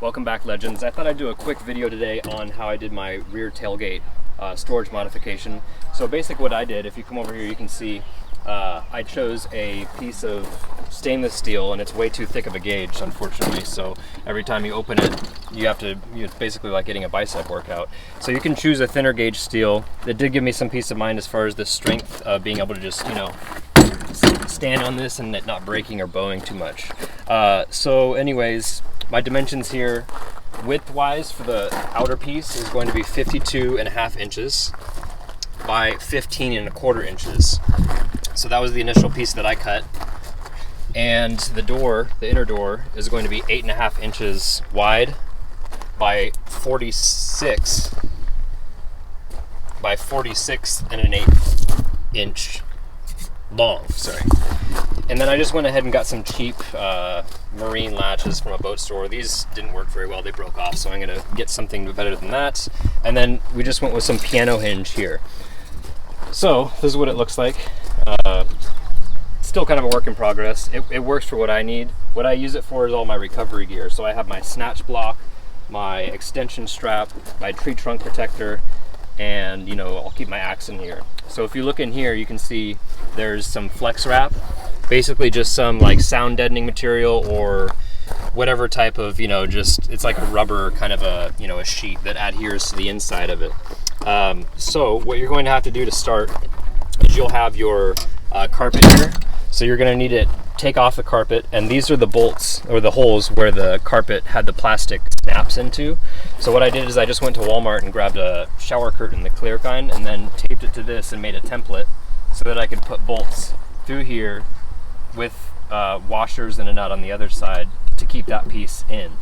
Welcome back, Legends. I thought I'd do a quick video today on how I did my rear tailgate storage modification. So basically what I did, if you come over here you can see I chose a piece of stainless steel, and it's way too thick of a gauge, unfortunately, so every time you open it you have to, it's basically like getting a bicep workout. So you can choose a thinner gauge steel. That did give me some peace of mind as far as the strength of being able to just, you know, stand on this and it not breaking or bowing too much. So anyways, my dimensions here, width-wise for the outer piece is going to be 52.5 inches by 15.25 inches. So that was the initial piece that I cut. And the door, the inner door, is going to be 8.5 inches wide by 46 by 46.1/8 inch long, sorry. And then I just went ahead and got some cheap marine latches from a boat store. These didn't work very well, they broke off, so I'm gonna get something better than that. And then we just went with some piano hinge here. So this is what it looks like. Still kind of a work in progress. It works for what I need. What I use it for is all my recovery gear. So I have my snatch block, my extension strap, my tree trunk protector, and you know, I'll keep my axe in here. So if you look in here, you can see there's some flex wrap, basically just some like sound deadening material or whatever type of, you know, just, it's like a rubber kind of a, you know, a sheet that adheres to the inside of it. So what you're going to have to do to start is you'll have your carpet here. So you're going to need to take off the carpet, and these are the bolts or the holes where the carpet had the plastic snaps into. So what I did is I just went to Walmart and grabbed a shower curtain, the clear kind, and then taped it to this and made a template so that I could put bolts through here with washers and a nut on the other side to keep that piece in.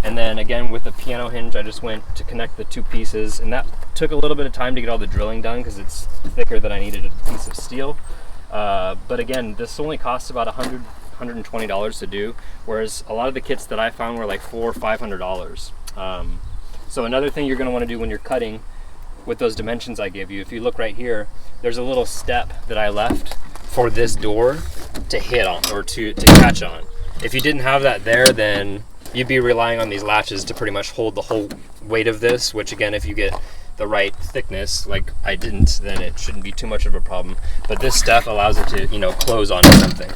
And then again with the piano hinge, I just went to connect the two pieces, and that took a little bit of time to get all the drilling done because it's thicker than I needed a piece of steel. But again, this only costs about $120 to do, whereas a lot of the kits that I found were like $400 or $500. So another thing you're going to want to do when you're cutting with those dimensions I gave you, if you look right here, there's a little step that I left for this door to hit on or to catch on. If you didn't have that there, then you'd be relying on these latches to pretty much hold the whole weight of this, which again, if you get the right thickness like I didn't, then it shouldn't be too much of a problem. But this stuff allows it to, you know, close onto something.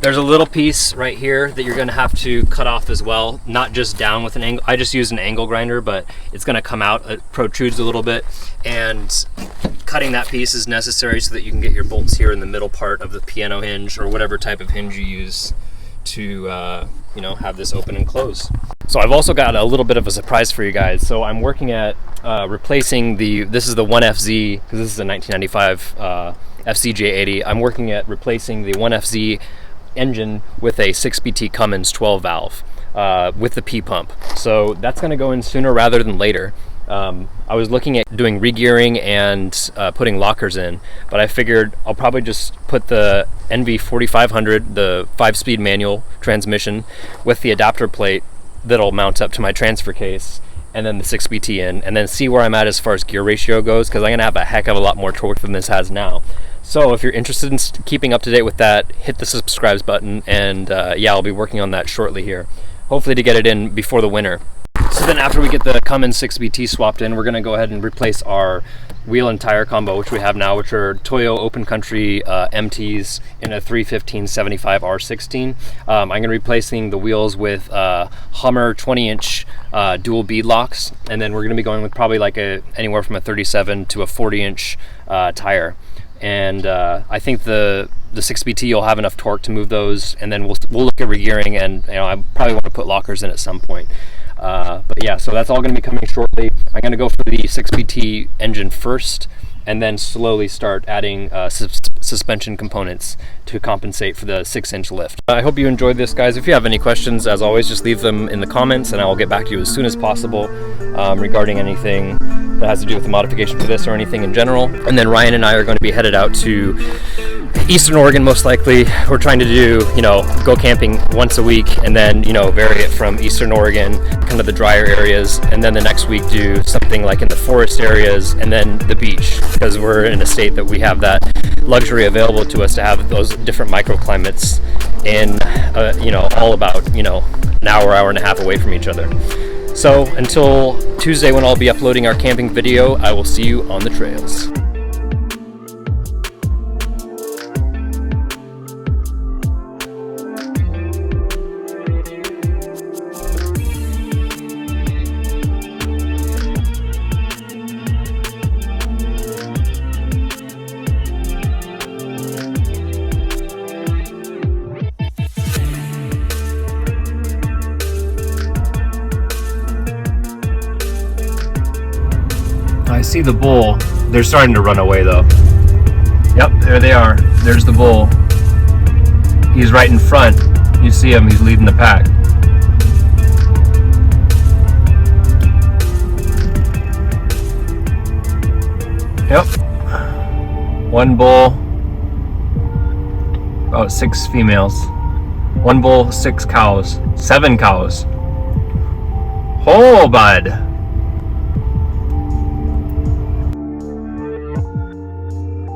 There's a little piece right here that you're going to have to cut off as well, not just down with an angle. I just used an angle grinder, but it's going to come out, it protrudes a little bit, and cutting that piece is necessary so that you can get your bolts here in the middle part of the piano hinge or whatever type of hinge you use to you know, have this open and close. So I've also got a little bit of a surprise for you guys. So I'm working at replacing this is the 1FZ, because this is a 1995 FCJ80. I'm working at replacing the 1FZ engine with a 6BT Cummins 12 valve with the P pump. So that's going to go in sooner rather than later. I was looking at doing re-gearing and putting lockers in, but I figured I'll probably just put the NV4500, the 5-speed manual transmission with the adapter plate that'll mount up to my transfer case, and then the 6BT in, and then see where I'm at as far as gear ratio goes, because I'm going to have a heck of a lot more torque than this has now. So if you're interested in keeping up to date with that, hit the subscribe button, and yeah, I'll be working on that shortly here, hopefully to get it in before the winter. So then after we get the Cummins 6BT swapped in, we're going to go ahead and replace our wheel and tire combo, which we have now, which are Toyo Open Country MTs in a 315/75 R16. I'm going to be replacing the wheels with Hummer 20-inch dual bead locks, and then we're going to be going with probably like anywhere from a 37 to a 40-inch tire. And I think the 6BT will have enough torque to move those, and then we'll look at re-gearing, and you know, I probably want to put lockers in at some point. But yeah, so that's all going to be coming shortly. I'm going to go for the 6BT engine first, and then slowly start adding suspension components to compensate for the 6-inch lift. I hope you enjoyed this, guys. If you have any questions, as always, just leave them in the comments, and I will get back to you as soon as possible regarding anything that has to do with the modification for this or anything in general. And then Ryan and I are going to be headed out to Eastern Oregon, most likely. We're trying to do, go camping once a week, and then, vary it from Eastern Oregon, kind of the drier areas, and then the next week do something like in the forest areas, and then the beach, because we're in a state that we have that luxury available to us to have those different microclimates in, all about, an hour and a half away from each other. So until Tuesday, when I'll be uploading our camping video, I will see you on the trails. I see the bull. They're starting to run away though. Yep, there they are. There's the bull. He's right in front. You see him, he's leading the pack. Yep. One bull, about 6 females. One bull, 6 cows. 7 cows. Oh, bud.